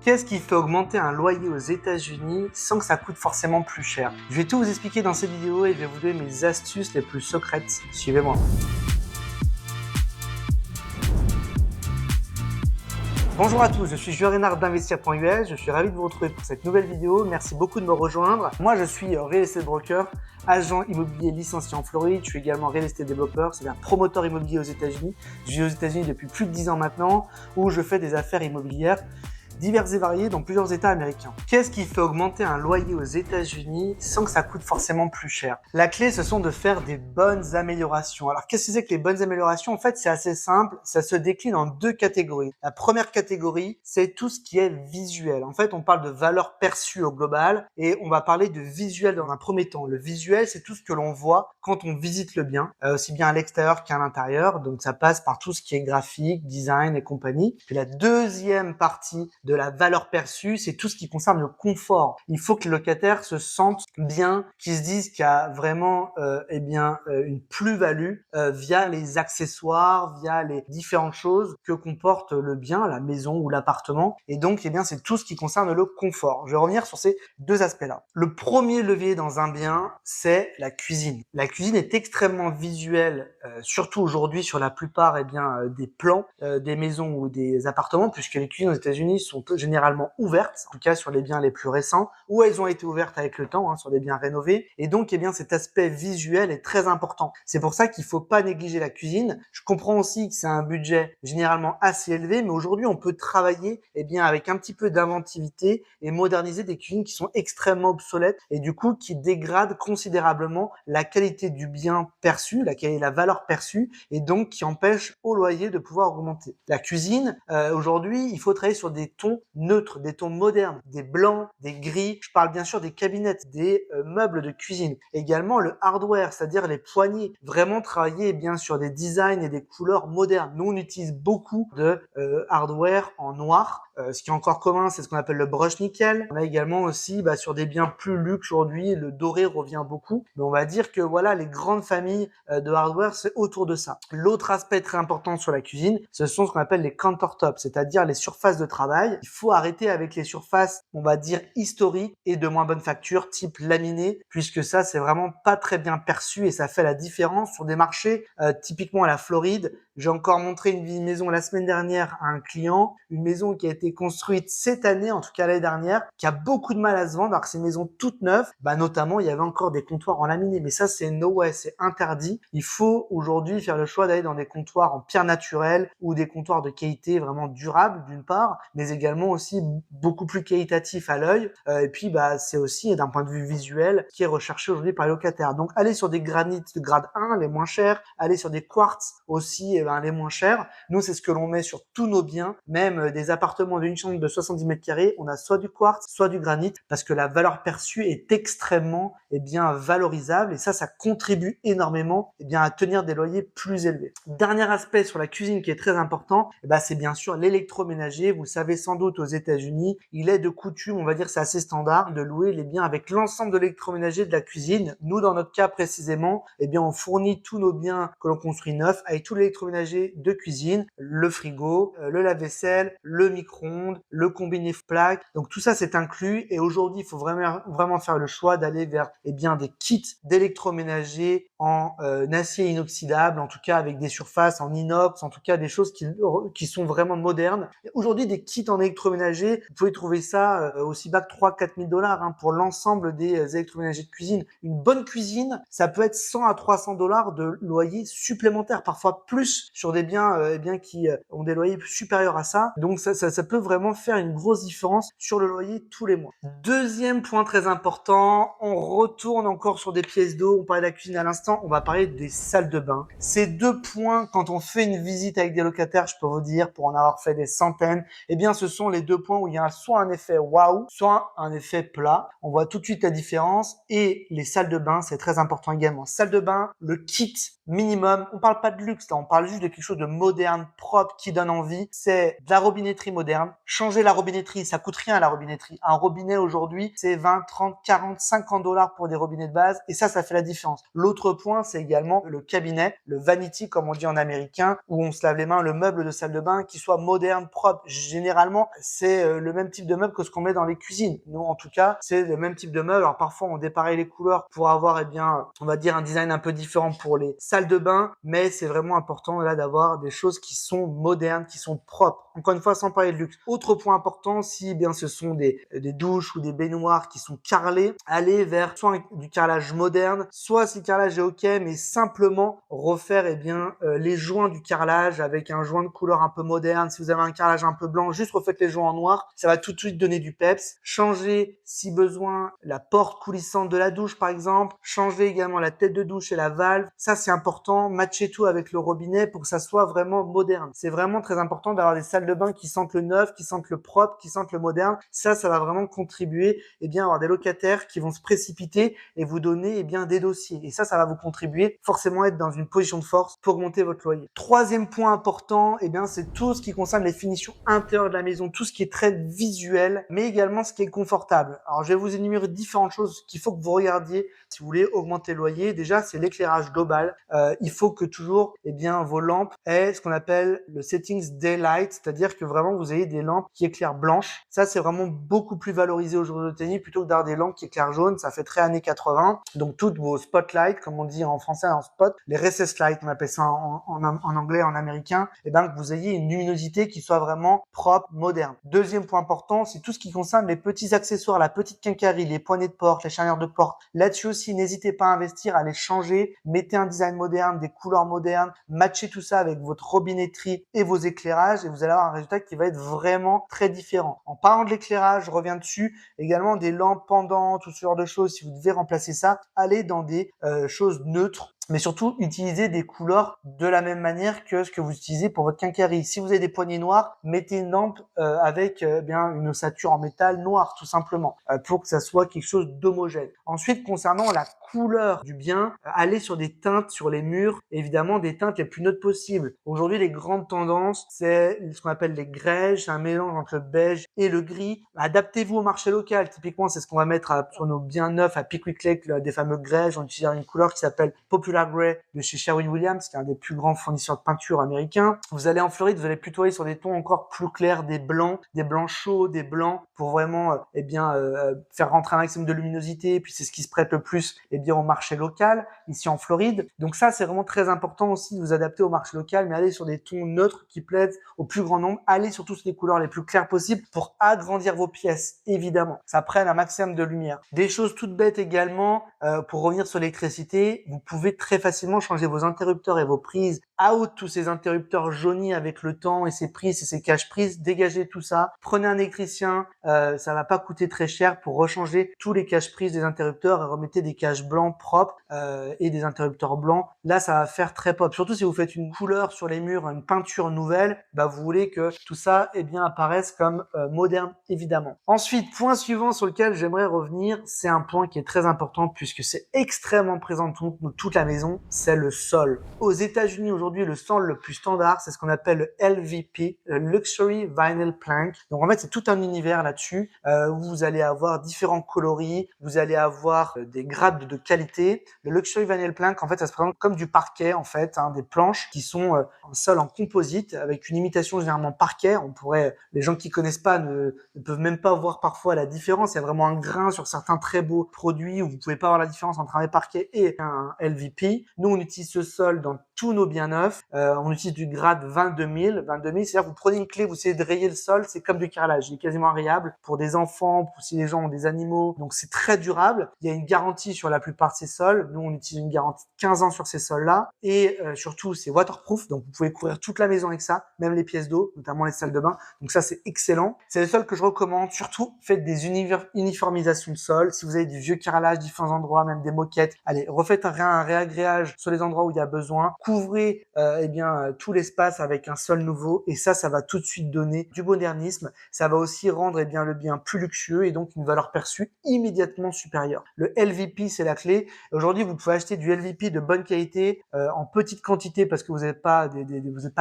Qu'est-ce qui fait augmenter un loyer aux États-Unis sans que ça coûte forcément plus cher? Je vais tout vous expliquer dans cette vidéo et je vais vous donner mes astuces les plus secrètes. Suivez-moi. Bonjour à tous, je suis Julien Reynard d'Investir.us, je suis ravi de vous retrouver pour cette nouvelle vidéo, merci beaucoup de me rejoindre. Moi je suis real estate broker, agent immobilier licencié en Floride, je suis également real estate développeur, c'est-à-dire promoteur immobilier aux États-Unis. Je vis aux États-Unis depuis plus de 10 ans maintenant, où je fais des affaires immobilières diverses et variées dans plusieurs États américains. Qu'est-ce qui fait augmenter un loyer aux États-Unis sans que ça coûte forcément plus cher? La clé, ce sont de faire des bonnes améliorations. Alors, qu'est-ce que c'est que les bonnes améliorations? En fait, c'est assez simple. Ça se décline en deux catégories. La première catégorie, c'est tout ce qui est visuel. En fait, on parle de valeur perçue au global et on va parler de visuel dans un premier temps. Le visuel, c'est tout ce que l'on voit quand on visite le bien, aussi bien à l'extérieur qu'à l'intérieur. Donc, ça passe par tout ce qui est graphique, design et compagnie. Puis la deuxième partie de la valeur perçue, c'est tout ce qui concerne le confort. Il faut que le locataire se sente bien, qu'il se dise qu'il y a vraiment une plus-value via les accessoires, via les différentes choses que comporte le bien, la maison ou l'appartement. Et donc, c'est tout ce qui concerne le confort. Je vais revenir sur ces deux aspects-là. Le premier levier dans un bien, c'est la cuisine. La cuisine est extrêmement visuelle, surtout aujourd'hui sur la plupart des plans des maisons ou des appartements, puisque les cuisines aux États-Unis sont généralement ouvertes, en tout cas sur les biens les plus récents, ou elles ont été ouvertes avec le temps, sur des biens rénovés. Et donc, cet aspect visuel est très important. C'est pour ça qu'il faut pas négliger la cuisine. Je comprends aussi que c'est un budget généralement assez élevé, mais aujourd'hui, on peut travailler, avec un petit peu d'inventivité et moderniser des cuisines qui sont extrêmement obsolètes et du coup, qui dégradent considérablement la qualité du bien perçu, la valeur perçue, et donc qui empêchent au loyer de pouvoir augmenter. La cuisine, aujourd'hui, il faut travailler sur des tons neutres, des tons modernes, des blancs, des gris. Je parle bien sûr des cabinettes, des meubles de cuisine. Également le hardware, c'est-à-dire les poignées. Vraiment travailler sur des designs et des couleurs modernes. Nous, on utilise beaucoup de hardware en noir. Ce qui est encore commun, c'est ce qu'on appelle le brush nickel. On a également aussi sur des biens plus luxe aujourd'hui, le doré revient beaucoup. Mais on va dire que voilà, les grandes familles de hardware, c'est autour de ça. L'autre aspect très important sur la cuisine, ce sont ce qu'on appelle les countertops, c'est-à-dire les surfaces de travail. Il faut arrêter avec les surfaces, on va dire, historiques et de moins bonne facture, type laminé, puisque ça, c'est vraiment pas très bien perçu et ça fait la différence sur des marchés, typiquement à la Floride. J'ai encore montré une maison la semaine dernière à un client, une maison qui a été construite cette année, en tout cas l'année dernière, qui a beaucoup de mal à se vendre, alors que c'est une maison toute neuve, notamment il y avait encore des comptoirs en laminé, mais ça c'est no way, c'est interdit. Il faut aujourd'hui faire le choix d'aller dans des comptoirs en pierre naturelle ou des comptoirs de qualité vraiment durable d'une part, mais également aussi beaucoup plus qualitatif à l'œil, et puis c'est aussi d'un point de vue visuel qui est recherché aujourd'hui par les locataires. Donc allez sur des granites de grade 1, les moins chers, allez sur des quartz aussi, les moins chers. Nous, c'est ce que l'on met sur tous nos biens, même des appartements d'une chambre de 70 mètres carrés, on a soit du quartz, soit du granit, parce que la valeur perçue est extrêmement valorisable et ça contribue énormément à tenir des loyers plus élevés. Dernier aspect sur la cuisine qui est très important, c'est bien sûr l'électroménager. Vous le savez sans doute, aux États-Unis, il est de coutume, on va dire c'est assez standard, de louer les biens avec l'ensemble de l'électroménager de la cuisine. Nous, dans notre cas précisément, on fournit tous nos biens que l'on construit neufs avec tout l'électroménager de cuisine, le frigo, le lave-vaisselle, le micro-ondes, le combiné plaque. Donc tout ça c'est inclus et aujourd'hui il faut vraiment faire le choix d'aller vers des kits d'électroménager en acier inoxydable, en tout cas avec des surfaces en inox, en tout cas des choses qui sont vraiment modernes. Aujourd'hui des kits en électroménager, vous pouvez trouver ça aussi bas que 3-4 000 $ pour l'ensemble des électroménagers de cuisine. Une bonne cuisine, ça peut être 100 à 300 $ de loyer supplémentaire, parfois plus sur des biens qui ont des loyers supérieurs à ça. Donc ça peut vraiment faire une grosse différence sur le loyer tous les mois. Deuxième point très important, on retourne encore sur des pièces d'eau. On parlait de la cuisine à l'instant, on va parler des salles de bain. Ces deux points, quand on fait une visite avec des locataires, je peux vous dire, pour en avoir fait des centaines, ce sont les deux points où il y a soit un effet waouh, soit un effet plat. On voit tout de suite la différence. Et les salles de bain, c'est très important également. Salle de bain, le kit minimum. On parle pas de luxe, là, on parle juste de quelque chose de moderne, propre, qui donne envie. C'est de la robinetterie moderne. Changer la robinetterie, ça coûte rien la robinetterie. Un robinet aujourd'hui, c'est 20, 30, 40, 50 dollars pour des robinets de base et ça fait la différence. L'autre point, c'est également le cabinet, le vanity comme on dit en américain, où on se lave les mains, le meuble de salle de bain qui soit moderne, propre. Généralement, c'est le même type de meuble que ce qu'on met dans les cuisines. Nous, en tout cas, c'est le même type de meuble. Alors parfois, on dépareille les couleurs pour avoir, on va dire un design un peu différent pour les salles de bain, mais c'est vraiment important là d'avoir des choses qui sont modernes, qui sont propres. Encore une fois, sans parler de luxe. Autre point important, si bien ce sont des douches ou des baignoires qui sont carrelées, aller vers soit du carrelage moderne, soit si le carrelage est ok, mais simplement refaire les joints du carrelage avec un joint de couleur un peu moderne. Si vous avez un carrelage un peu blanc, juste refaites les joints en noir, ça va tout de suite donner du peps. Changez si besoin la porte coulissante de la douche par exemple, changez également la tête de douche et la valve. Ça c'est important, matchez tout avec le robinet pour que ça soit vraiment moderne. C'est vraiment très important d'avoir des salles de bain qui sentent le neuf, qui sentent le propre, qui sentent le moderne. Ça va vraiment contribuer à avoir des locataires qui vont se précipiter et vous donner des dossiers. Et ça va vous contribuer forcément à être dans une position de force pour augmenter votre loyer. Troisième point important, c'est tout ce qui concerne les finitions intérieures de la maison, tout ce qui est très visuel, mais également ce qui est confortable. Alors je vais vous énumérer différentes choses qu'il faut que vous regardiez si vous voulez augmenter le loyer. Déjà, c'est l'éclairage global. Il faut que toujours vos lampes aient ce qu'on appelle le settings daylight, c'est-à-dire que vraiment vous ayez des lampes qui éclairent blanches. Ça, c'est vraiment beaucoup plus valorisé aujourd'hui plutôt que d'avoir des lampes qui éclairent jaune. Ça fait très années 80. Donc toutes vos spotlights, comme on dit en français en spot, les recessed lights, on appelle ça en anglais, en américain, que vous ayez une luminosité qui soit vraiment propre, moderne. Deuxième point important, c'est tout ce qui concerne les petits accessoires, la petite quincaillerie, les poignées de porte, les charnières de porte. Là-dessus aussi, n'hésitez pas à investir, à les changer. Mettez un design moderne, des couleurs modernes, matchez tout ça avec votre robinetterie et vos éclairages et vous allez avoir un résultat qui va être vraiment très différent. En parlant de l'éclairage, je reviens dessus, également des lampes pendantes, tout ce genre de choses. Si vous devez remplacer ça, allez dans des choses neutres. Mais surtout, utilisez des couleurs de la même manière que ce que vous utilisez pour votre quincaillerie. Si vous avez des poignées noires, mettez une lampe avec une ossature en métal noire, tout simplement, pour que ça soit quelque chose d'homogène. Ensuite, concernant la couleur du bien, allez sur des teintes sur les murs, évidemment des teintes les plus neutres possibles. Aujourd'hui, les grandes tendances, c'est ce qu'on appelle les grèges, c'est un mélange entre le beige et le gris. Adaptez-vous au marché local. Typiquement, c'est ce qu'on va mettre sur nos biens neufs à Pickwick Lake, des fameux grèges. On utilise une couleur qui s'appelle Popular Grey de chez Sherwin-Williams, qui est un des plus grands fournisseurs de peinture américains. Vous allez en Floride, vous allez plutôt aller sur des tons encore plus clairs, des blancs chauds, des blancs, pour vraiment faire rentrer un maximum de luminosité. Et puis c'est ce qui se prête le plus au marché local ici en Floride. Donc ça, c'est vraiment très important aussi de vous adapter au marché local, mais aller sur des tons neutres qui plaisent au plus grand nombre. Allez surtout sur les couleurs les plus claires possibles pour agrandir vos pièces, évidemment. Ça prenne un maximum de lumière. Des choses toutes bêtes également, pour revenir sur l'électricité, vous pouvez très facilement changer vos interrupteurs et vos prises. Out tous ces interrupteurs jaunis avec le temps et ces prises et ces caches-prises. Dégagez tout ça. Prenez un électricien. Ça va pas coûter très cher pour rechanger tous les caches-prises des interrupteurs et remettez des caches blancs propres et des interrupteurs blancs. Là, ça va faire très pop. Surtout si vous faites une couleur sur les murs, une peinture nouvelle, vous voulez que tout ça apparaisse comme moderne, évidemment. Ensuite, point suivant sur lequel j'aimerais revenir, c'est un point qui est très important puisque c'est extrêmement présent dans toute la maison, c'est le sol. Aux États-Unis aujourd'hui, le sol le plus standard, c'est ce qu'on appelle le LVP, le Luxury Vinyl Plank. Donc en fait, c'est tout un univers là-dessus où vous allez avoir différents coloris, vous allez avoir des grades de qualité. Le Luxury Vinyl Plank, en fait, ça se présente comme du parquet, en fait, des planches qui sont un sol en composite avec une imitation généralement parquet. Les gens qui connaissent pas ne peuvent même pas voir parfois la différence. Il y a vraiment un grain sur certains très beaux produits où vous pouvez pas voir la différence entre un parquet et un LVP. Nous, on utilise ce sol dans tous nos biens neufs. On utilise du grade 22 000. 22 000, c'est-à-dire vous prenez une clé, vous essayez de rayer le sol, c'est comme du carrelage. Il est quasiment rayable pour des enfants, pour si les gens ont des animaux. Donc c'est très durable. Il y a une garantie sur la plupart de ces sols. Nous, on utilise une garantie de 15 ans sur ces sols-là. Et surtout, c'est waterproof. Donc vous pouvez couvrir toute la maison avec ça, même les pièces d'eau, notamment les salles de bain. Donc ça, c'est excellent. C'est le sol que je recommande. Surtout, faites des uniformisations de sol. Si vous avez du vieux carrelage, différents endroits, même des moquettes, allez, refaites un réagréage sur les endroits où il y a besoin. couvrez tout l'espace avec un sol nouveau et ça va tout de suite donner du modernisme. Ça va aussi rendre le bien plus luxueux et donc une valeur perçue immédiatement supérieure. Le LVP, c'est la clé. Aujourd'hui, vous pouvez acheter du LVP de bonne qualité en petite quantité parce que vous n'êtes pas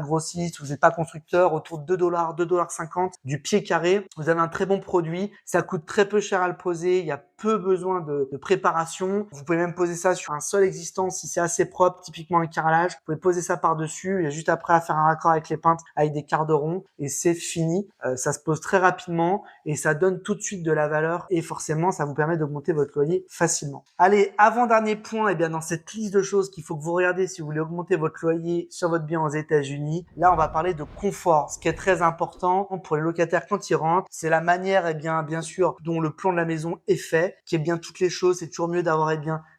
grossiste, vous n'êtes pas constructeur, autour de $2, $2,50 du pied carré. Vous avez un très bon produit. Ça coûte très peu cher à le poser. Il y a peu besoin de préparation. Vous pouvez même poser ça sur un sol existant si c'est assez propre, typiquement un carrelage. Vous pouvez poser ça par-dessus. Il y a juste après à faire un raccord avec les peintres, avec des quarts de rond et c'est fini. Ça se pose très rapidement et ça donne tout de suite de la valeur et forcément, ça vous permet d'augmenter votre loyer facilement. Allez, avant-dernier point, dans cette liste de choses qu'il faut que vous regardiez si vous voulez augmenter votre loyer sur votre bien aux États-Unis, là, on va parler de confort. Ce qui est très important pour les locataires quand ils rentrent, c'est la manière, bien sûr, dont le plan de la maison est fait, qui est bien toutes les choses. C'est toujours mieux d'avoir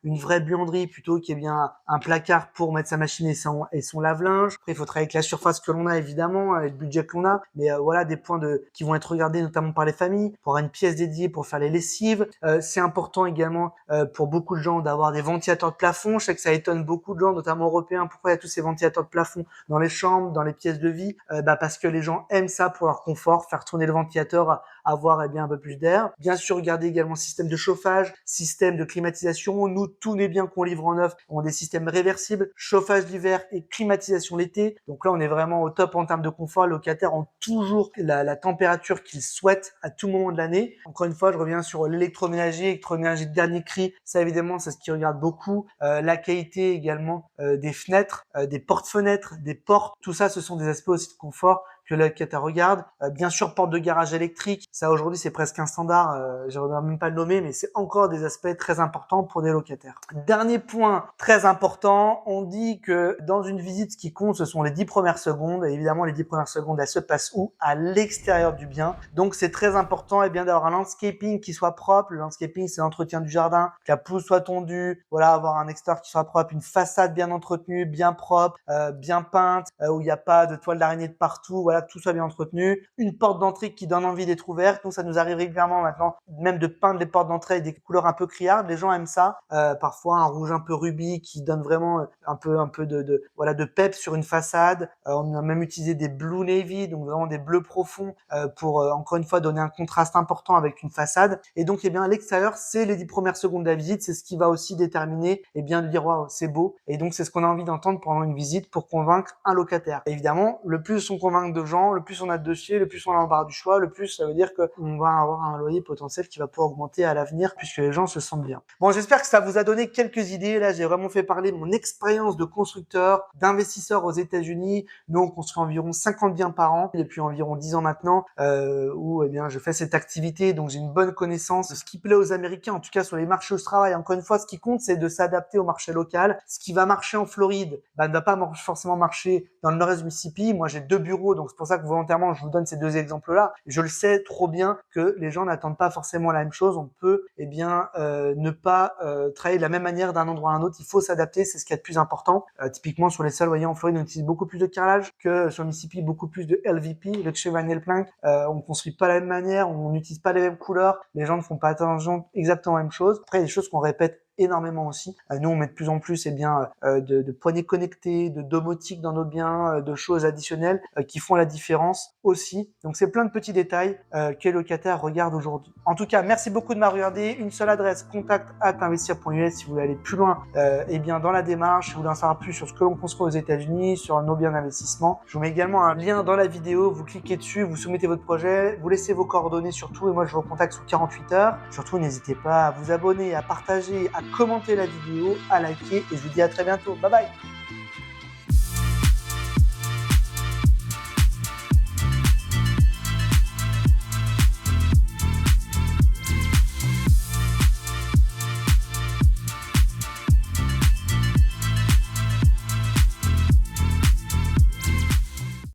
une vraie buanderie plutôt qu'il y ait bien un placard pour mettre sa machine et son lave-linge. Après, il faut travailler avec la surface que l'on a, évidemment, avec le budget que l'on a. Mais voilà, des points qui vont être regardés notamment par les familles, pour avoir une pièce dédiée pour faire les lessives. C'est important également pour beaucoup de gens d'avoir des ventilateurs de plafond. Je sais que ça étonne beaucoup de gens, notamment européens. Pourquoi il y a tous ces ventilateurs de plafond dans les chambres, dans les pièces de vie? Parce que les gens aiment ça pour leur confort, faire tourner le ventilateur, avoir un peu plus d'air. Bien sûr, regardez également système de chauffage, système de climatisation. Nous, tous les biens qu'on livre en neuf ont des systèmes réversibles, chauffage l'hiver et climatisation l'été. Donc là, on est vraiment au top en termes de confort. Les locataires ont toujours la température qu'ils souhaitent à tout moment de l'année. Encore une fois, je reviens sur l'électroménager de dernier cri. Ça, évidemment, c'est ce qui regarde beaucoup. La qualité également des fenêtres, des porte-fenêtres, des portes. Tout ça, ce sont des aspects aussi de confort que le locataire regarde. Bien sûr, porte de garage électrique. Ça, aujourd'hui, c'est presque un standard. Je ne vais même pas le nommer, mais c'est encore des aspects très importants pour des locataires. Dernier point très important. On dit que dans une visite, ce qui compte, ce sont les 10 premières secondes. Et évidemment, les 10 premières secondes, elles se passent où? À l'extérieur du bien. Donc, c'est très important, d'avoir un landscaping qui soit propre. Le landscaping, c'est l'entretien du jardin, que la pelouse soit tondue. Voilà, avoir un extérieur qui soit propre, une façade bien entretenue, bien propre, bien peinte, où il n'y a pas de toile d'araignée de partout. Voilà, que tout soit bien entretenu, une porte d'entrée qui donne envie d'être ouverte. Donc ça nous arrive régulièrement maintenant même de peindre les portes d'entrée avec des couleurs un peu criardes. Les gens aiment ça. Parfois un rouge un peu rubis qui donne vraiment un peu de peps sur une façade. On a même utilisé des blue navy, donc vraiment des bleus profonds pour encore une fois donner un contraste important avec une façade. Et donc à l'extérieur, c'est les 10 premières secondes de la visite, c'est ce qui va aussi déterminer de dire waouh, c'est beau. Et donc c'est ce qu'on a envie d'entendre pendant une visite pour convaincre un locataire. Et évidemment, le plus on convainc de gens, le plus on a de dossiers, le plus on a l'embarras du choix, le plus ça veut dire qu'on va avoir un loyer potentiel qui va pouvoir augmenter à l'avenir puisque les gens se sentent bien. Bon, j'espère que ça vous a donné quelques idées. Là, j'ai vraiment fait parler de mon expérience de constructeur, d'investisseur aux États-Unis. Nous, on construit environ 50 biens par an depuis environ 10 ans maintenant où je fais cette activité. Donc, j'ai une bonne connaissance de ce qui plaît aux Américains, en tout cas sur les marchés où je travaille. Encore une fois, ce qui compte, c'est de s'adapter au marché local. Ce qui va marcher en Floride ne va pas forcément marcher dans le nord-est du Mississippi. Moi, j'ai 2 bureaux, donc c'est pour ça que volontairement, je vous donne ces 2 exemples-là. Je le sais trop bien que les gens n'attendent pas forcément la même chose. On peut ne pas travailler de la même manière d'un endroit à un autre. Il faut s'adapter, c'est ce qui est le plus important. Typiquement, sur les sols, vous voyez, en Floride, on utilise beaucoup plus de carrelage que sur le Mississippi, beaucoup plus de LVP, le Chevron Nail Plank. On construit pas la même manière, on n'utilise pas les mêmes couleurs. Les gens ne font pas attention exactement à la même chose. Après, il y a des choses qu'on répète énormément aussi. Nous, on met de plus en plus de poignées connectées, de domotique dans nos biens, de choses additionnelles qui font la différence aussi. Donc, c'est plein de petits détails que les locataires regardent aujourd'hui. En tout cas, merci beaucoup de m'avoir regardé. Une seule adresse, contact@investir.us si vous voulez aller plus loin dans la démarche, si vous voulez en savoir plus sur ce que l'on construit aux États-Unis, sur nos biens d'investissement. Je vous mets également un lien dans la vidéo. Vous cliquez dessus, vous soumettez votre projet, vous laissez vos coordonnées surtout et moi, je vous recontacte sous 48 heures. Surtout, n'hésitez pas à vous abonner, à partager, à commenter la vidéo, à liker et je vous dis à très bientôt. Bye bye!